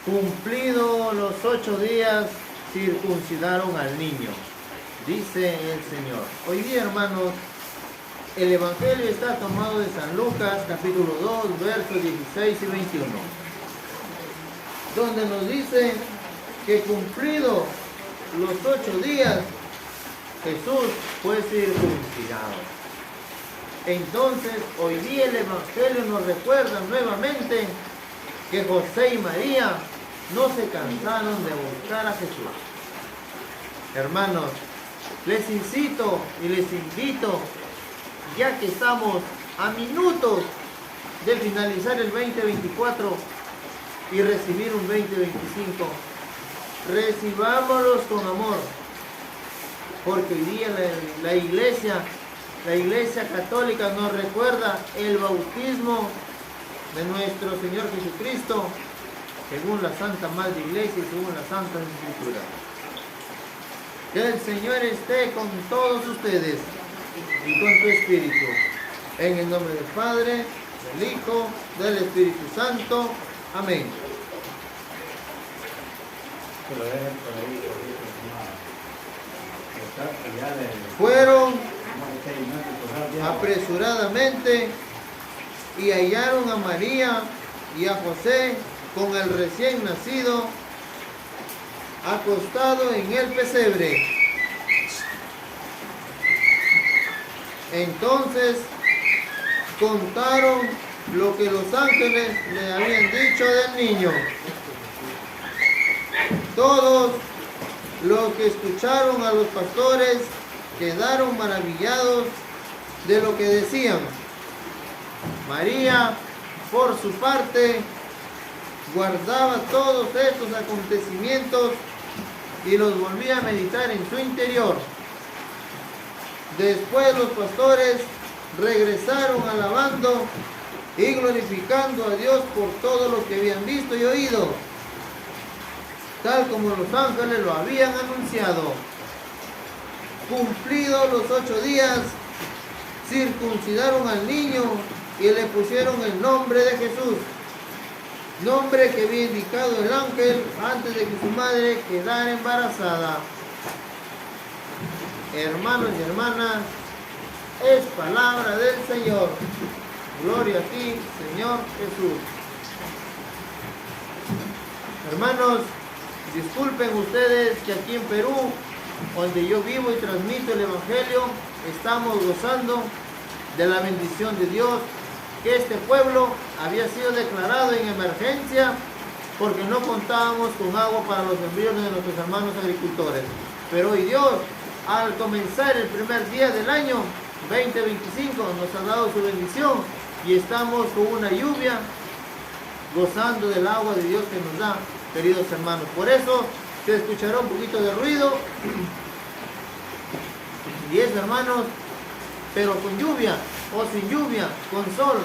Cumplidos los 8 días, circuncidaron al niño, dice el Señor. Hoy día, hermanos, el Evangelio está tomado de San Lucas, capítulo 2, versos 16 y 21, donde nos dice que cumplidos los 8 días, Jesús fue circuncidado. Entonces, hoy día el Evangelio nos recuerda nuevamente que José y María no se cansaron de buscar a Jesús. Hermanos, les incito y les invito, ya que estamos a minutos de finalizar el 2024 y recibir un 2025, recibámoslos con amor, porque hoy día la Iglesia Católica nos recuerda el bautismo de nuestro Señor Jesucristo, según la Santa Madre Iglesia y según la Santa Escritura. Que el Señor esté con todos ustedes y con tu Espíritu. En el nombre del Padre, del Hijo, del Espíritu Santo. Amén. Fueron apresuradamente y hallaron a María y a José con el recién nacido acostado en el pesebre. Entonces contaron lo que los ángeles le habían dicho del niño. Todos los que escucharon a los pastores quedaron maravillados de lo que decían. María, por su parte, guardaba todos estos acontecimientos y los volvía a meditar en su interior. Después los pastores regresaron alabando y glorificando a Dios por todo lo que habían visto y oído, tal como los ángeles lo habían anunciado. Cumplidos los 8 días, circuncidaron al niño y le pusieron el nombre de Jesús, nombre que había indicado el ángel antes de que su madre quedara embarazada. Hermanos y hermanas, es palabra del Señor. Gloria a ti, Señor Jesús. Hermanos, disculpen ustedes que aquí en Perú, donde yo vivo y transmito el Evangelio, estamos gozando de la bendición de Dios, que este pueblo había sido declarado en emergencia porque no contábamos con agua para los embriones de nuestros hermanos agricultores. Pero hoy Dios, al comenzar el primer día del año 2025, nos ha dado su bendición y estamos con una lluvia, gozando del agua de Dios que nos da, queridos hermanos. Por eso se escuchará un poquito de ruido, y es, hermanos, pero con lluvia o sin lluvia, con sol,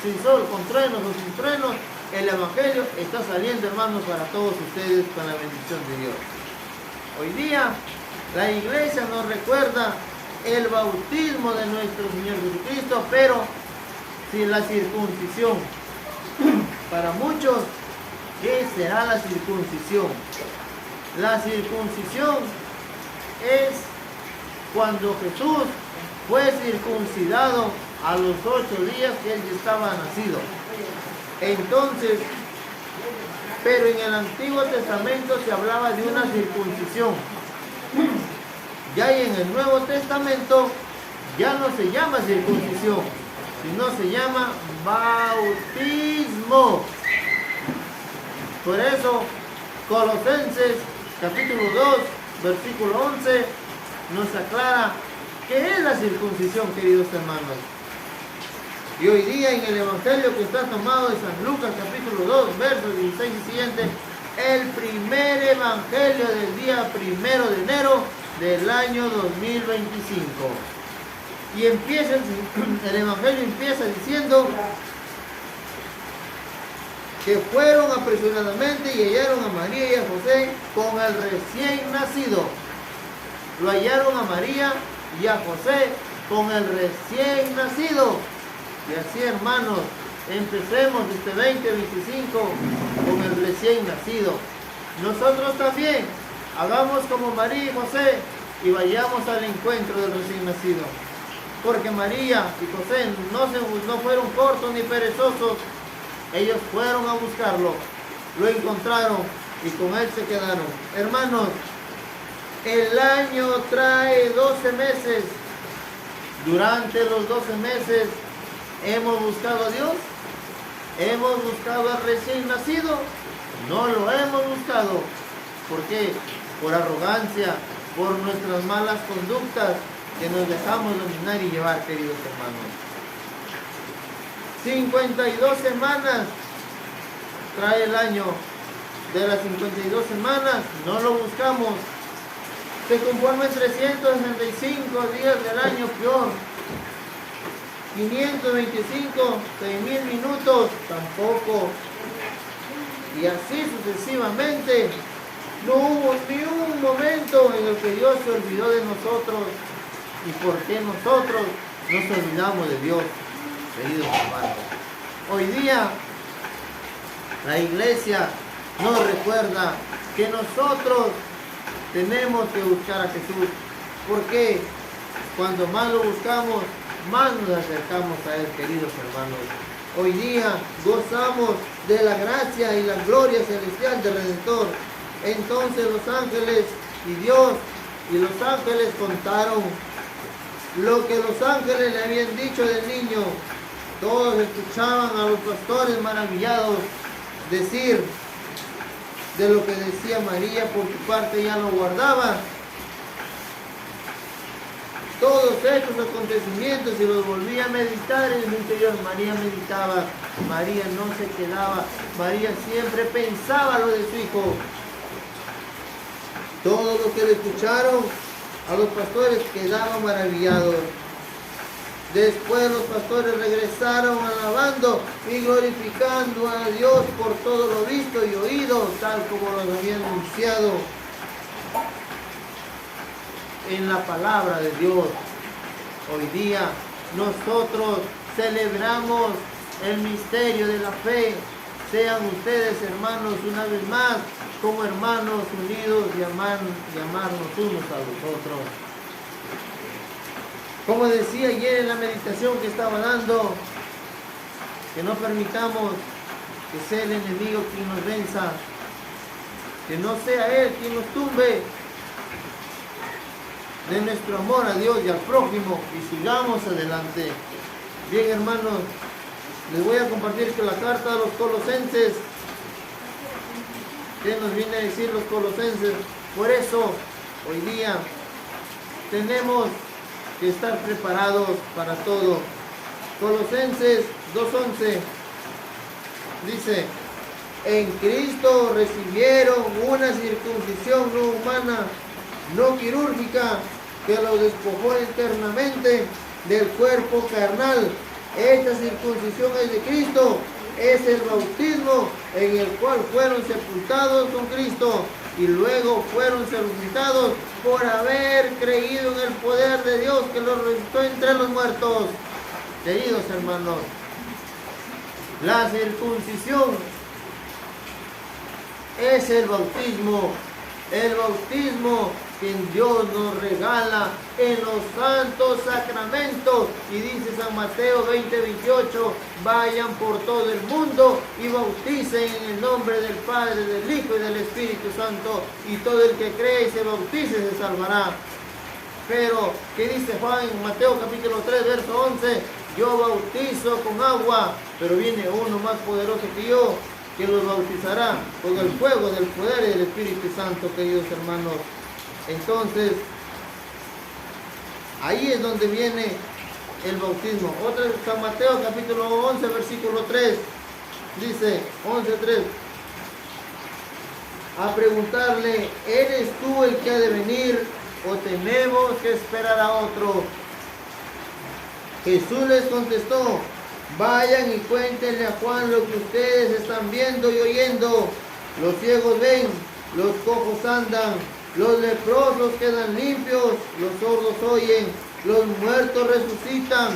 sin sol, con truenos o sin truenos, el Evangelio está saliendo, hermanos, para todos ustedes con la bendición de Dios. Hoy día la Iglesia nos recuerda el bautismo de nuestro Señor Jesucristo, pero sin la circuncisión. Para muchos, ¿qué será la circuncisión? La circuncisión es cuando Jesús fue circuncidado a los 8 días que él ya estaba nacido. Entonces, pero en el Antiguo Testamento se hablaba de una circuncisión. Ya en el Nuevo Testamento ya no se llama circuncisión, sino se llama bautismo. Por eso, Colosenses capítulo 2, versículo 11, nos aclara qué es la circuncisión, queridos hermanos. Y hoy día en el Evangelio que está tomado de San Lucas capítulo 2, versos 16 y siguiente, el primer Evangelio del día 1 de enero del año 2025. Y empieza el Evangelio empieza diciendo que fueron apresuradamente y hallaron a María y a José con el recién nacido. Lo hallaron a María y a José con el recién nacido. Y así, hermanos, empecemos este 2025 con el recién nacido. Nosotros también hagamos como María y José y vayamos al encuentro del recién nacido. Porque María y José no fueron cortos ni perezosos. Ellos fueron a buscarlo, lo encontraron y con él se quedaron. Hermanos, el año trae 12 meses. Durante los 12 meses, ¿hemos buscado a Dios? ¿Hemos buscado al recién nacido? No lo hemos buscado. ¿Por qué? Por arrogancia, por nuestras malas conductas que nos dejamos dominar y llevar, queridos hermanos. 52 semanas trae el año. De las 52 semanas no lo buscamos. Se conforman 365 días del año, peor. 525, 6,000 minutos, tampoco. Y así sucesivamente. No hubo ni un momento en el que Dios se olvidó de nosotros. ¿Y por qué nosotros nos olvidamos de Dios, queridos hermanos? Hoy día la iglesia nos recuerda que nosotros tenemos que buscar a Jesús. ¿Por qué? Cuando más lo buscamos, más nos acercamos a Él, queridos hermanos. Hoy día gozamos de la gracia y la gloria celestial del Redentor. Entonces los ángeles y Dios y los ángeles contaron lo que los ángeles le habían dicho del niño. Todos escuchaban a los pastores maravillados decir de lo que decía María. Por su parte ya lo guardaba. Todos estos acontecimientos y los volvía a meditar en el interior. María meditaba, María no se quedaba, María siempre pensaba lo de su hijo. Todo lo que le escucharon a los pastores quedaban maravillados. Después los pastores regresaron alabando y glorificando a Dios por todo lo visto y oído, tal como lo habían anunciado en la palabra de Dios. Hoy día nosotros celebramos el misterio de la fe. Sean ustedes, hermanos, una vez más como hermanos unidos y amarnos unos a los otros. Como decía ayer en la meditación que estaba dando, que no permitamos que sea el enemigo quien nos venza, que no sea él quien nos tumbe de nuestro amor a Dios y al prójimo, y sigamos adelante. Bien, hermanos, les voy a compartir que la carta de los Colosenses, ¿qué nos viene a decir los Colosenses? Por eso, hoy día, tenemos que estar preparados para todo. Colosenses 2:11 dice: en Cristo recibieron una circuncisión no humana, no quirúrgica, que los despojó internamente del cuerpo carnal. Esta circuncisión es de Cristo, es el bautismo en el cual fueron sepultados con Cristo y luego fueron resucitados por haber creído en el poder de Dios que los resucitó entre los muertos. Queridos hermanos, la circuncisión es el bautismo que Dios nos regala en los santos sacramentos. Y dice San Mateo 20:28, vayan por todo el mundo y bauticen en el nombre del Padre, del Hijo y del Espíritu Santo, y todo el que cree y se bautice se salvará. Pero, ¿qué dice Juan en Mateo capítulo 3, verso 11? Yo bautizo con agua, pero viene uno más poderoso que yo, que los bautizará con el fuego del poder y del Espíritu Santo, queridos hermanos. Entonces, ahí es donde viene el bautismo. Otra, San Mateo capítulo 11, versículo 3, dice, 11:3, a preguntarle, ¿eres tú el que ha de venir o tenemos que esperar a otro? Jesús les contestó, vayan y cuéntenle a Juan lo que ustedes están viendo y oyendo. Los ciegos ven, los cojos andan, los leprosos quedan limpios, los sordos oyen, los muertos resucitan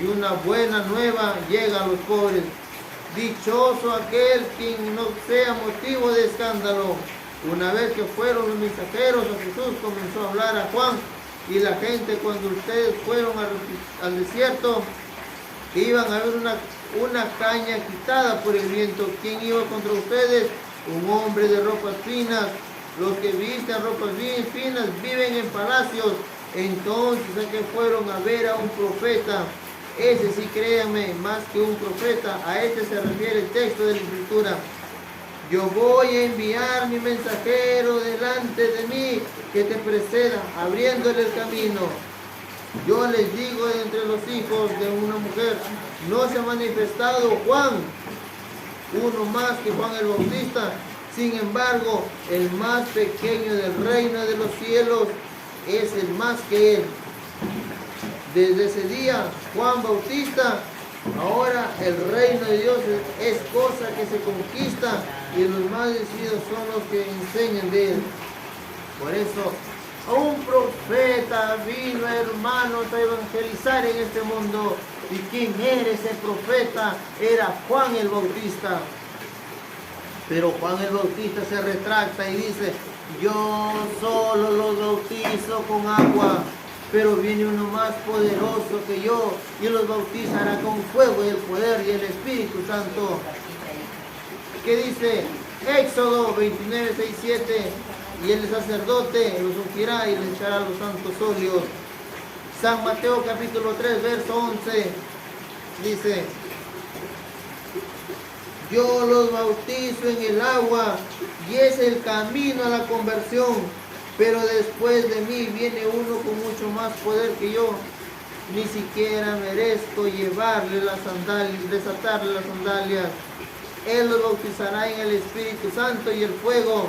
y una buena nueva llega a los pobres. Dichoso aquel quien no sea motivo de escándalo. Una vez que fueron los mensajeros a Jesús, comenzó a hablar a Juan y la gente, cuando ustedes fueron al desierto, que iban a ver una caña quitada por el viento. ¿Quién iba contra ustedes? Un hombre de ropas finas. Los que visten ropas bien finas viven en palacios. Entonces, ¿a qué fueron a ver a un profeta? Ese sí, créanme, más que un profeta. A este se refiere el texto de la Escritura. Yo voy a enviar mi mensajero delante de mí, que te preceda, abriéndole el camino. Yo les digo, entre los hijos de una mujer, no se ha manifestado Juan, uno más que Juan el Bautista. Sin embargo, el más pequeño del reino de los cielos es el más que él. Desde ese día, Juan Bautista, ahora el reino de Dios es cosa que se conquista, y los más decididos son los que enseñan de él. Por eso, un profeta vino, hermanos, a evangelizar en este mundo. ¿Y quién era ese profeta? Era Juan el Bautista. Pero Juan el Bautista se retracta y dice: yo solo los bautizo con agua, pero viene uno más poderoso que yo y los bautizará con fuego y el poder y el Espíritu Santo. ¿Qué dice? Éxodo 29, 6, 7. Y el sacerdote los ungirá y les echará los santos óleos. San Mateo capítulo 3, verso 11. Dice: yo los bautizo en el agua y es el camino a la conversión, pero después de mí viene uno con mucho más poder que yo. Ni siquiera merezco llevarle las sandalias, desatarle las sandalias. Él los bautizará en el Espíritu Santo y el fuego.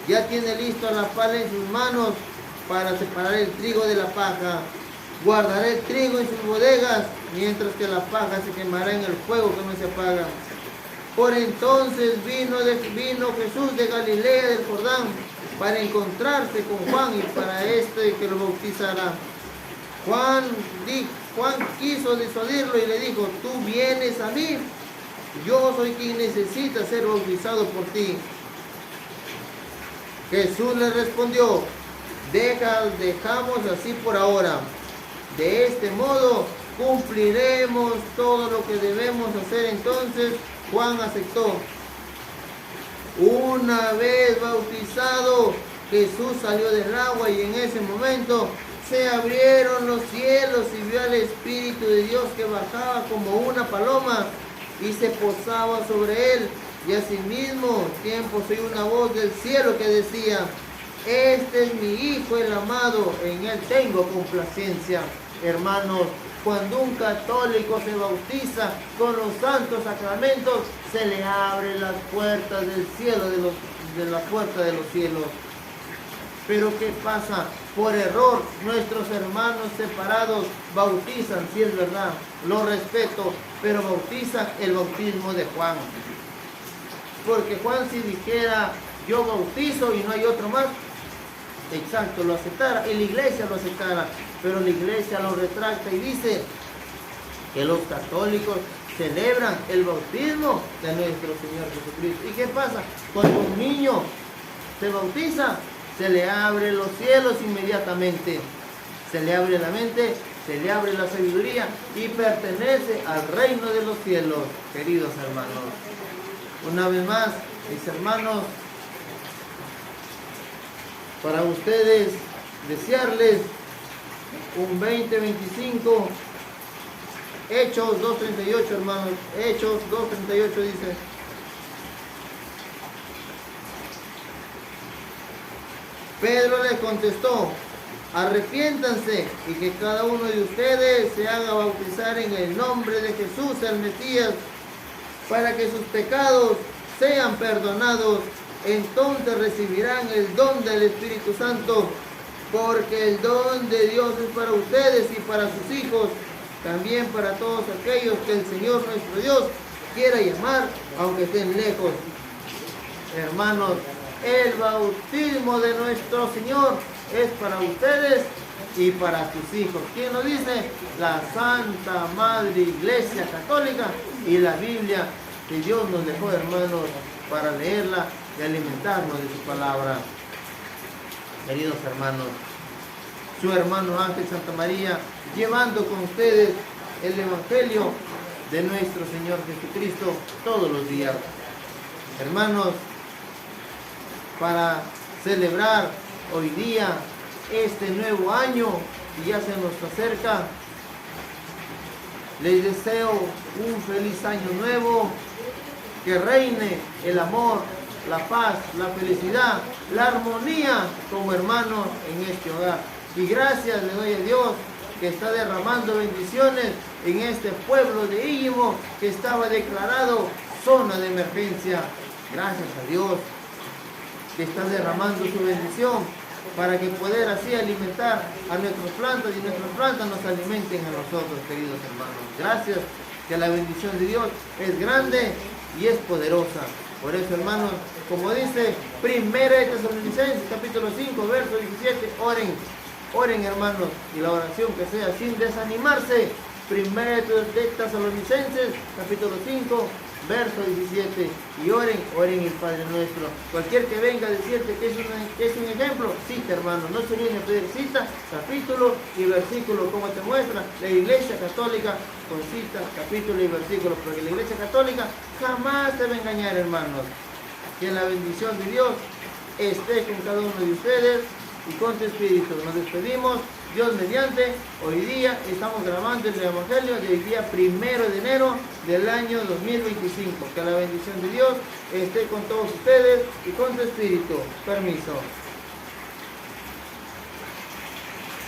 Ya tiene listo la pala en sus manos para separar el trigo de la paja. Guardará el trigo en sus bodegas, mientras que la paja se quemará en el fuego que no se apaga. Por entonces vino Jesús de Galilea del Jordán para encontrarse con Juan y para que lo bautizara. Juan quiso disuadirlo y le dijo: tú vienes a mí, yo soy quien necesita ser bautizado por ti. Jesús le respondió: dejamos así por ahora. De este modo cumpliremos todo lo que debemos hacer. Entonces Juan aceptó. Una vez bautizado, Jesús salió del agua y en ese momento se abrieron los cielos y vio al Espíritu de Dios que bajaba como una paloma y se posaba sobre él. Y asimismo tiempo se oyó una voz del cielo que decía: este es mi Hijo el amado, en él tengo complacencia. Hermanos, cuando un católico se bautiza con los santos sacramentos, se le abren las puertas del cielo, de la puerta de los cielos. Pero ¿qué pasa? Por error, nuestros hermanos separados bautizan, si es verdad, lo respeto, pero bautizan el bautismo de Juan. Porque Juan, si dijera yo bautizo y no hay otro más, exacto, lo aceptara, y la iglesia lo aceptara, pero la iglesia lo retracta y dice que los católicos celebran el bautismo de nuestro Señor Jesucristo. ¿Y qué pasa? Cuando un niño se bautiza, se le abren los cielos inmediatamente, se le abre la mente, se le abre la sabiduría y pertenece al reino de los cielos, queridos hermanos. Una vez más, mis hermanos, para ustedes desearles un 2025, Hechos 2:38, hermanos, Hechos 2:38 dice: Pedro les contestó: arrepiéntanse y que cada uno de ustedes se haga bautizar en el nombre de Jesús el Mesías, para que sus pecados sean perdonados. Entonces recibirán el don del Espíritu Santo, porque el don de Dios es para ustedes y para sus hijos, también para todos aquellos que el Señor nuestro Dios quiera llamar, aunque estén lejos. Hermanos, el bautismo de nuestro Señor es para ustedes y para sus hijos. ¿Quién lo dice? La Santa Madre Iglesia Católica y la Biblia, que Dios nos dejó, hermanos, para leerla y alimentarnos de su palabra. Queridos hermanos, su hermano Ángel Santa María, llevando con ustedes el Evangelio de nuestro Señor Jesucristo todos los días. Hermanos, para celebrar hoy día este nuevo año que ya se nos acerca, les deseo un feliz año nuevo, que reine el amor, la paz, la felicidad, la armonía como hermanos en este hogar. Y gracias le doy a Dios que está derramando bendiciones en este pueblo de Íñimo que estaba declarado zona de emergencia. Gracias a Dios que está derramando su bendición para que poder así alimentar a nuestras plantas y nuestras plantas nos alimenten a nosotros, queridos hermanos. Gracias, que la bendición de Dios es grande y es poderosa. Por eso, hermanos, como dice 1 Tesalonicenses capítulo 5, verso 17, oren hermanos, y la oración que sea sin desanimarse. 1 Tesalonicenses capítulo 5, verso 17, y oren el Padre Nuestro. Cualquier que venga a decirte que es un ejemplo, cita, hermano, no se viene a pedir cita, capítulo y versículo, como te muestra la Iglesia Católica, con cita, capítulo y versículo, porque la Iglesia Católica jamás te va a engañar, hermanos. Que la bendición de Dios esté con cada uno de ustedes y con tu espíritu. Nos despedimos, Dios mediante. Hoy día estamos grabando el Evangelio del día 1 de enero del año 2025. Que la bendición de Dios esté con todos ustedes y con tu espíritu. Permiso.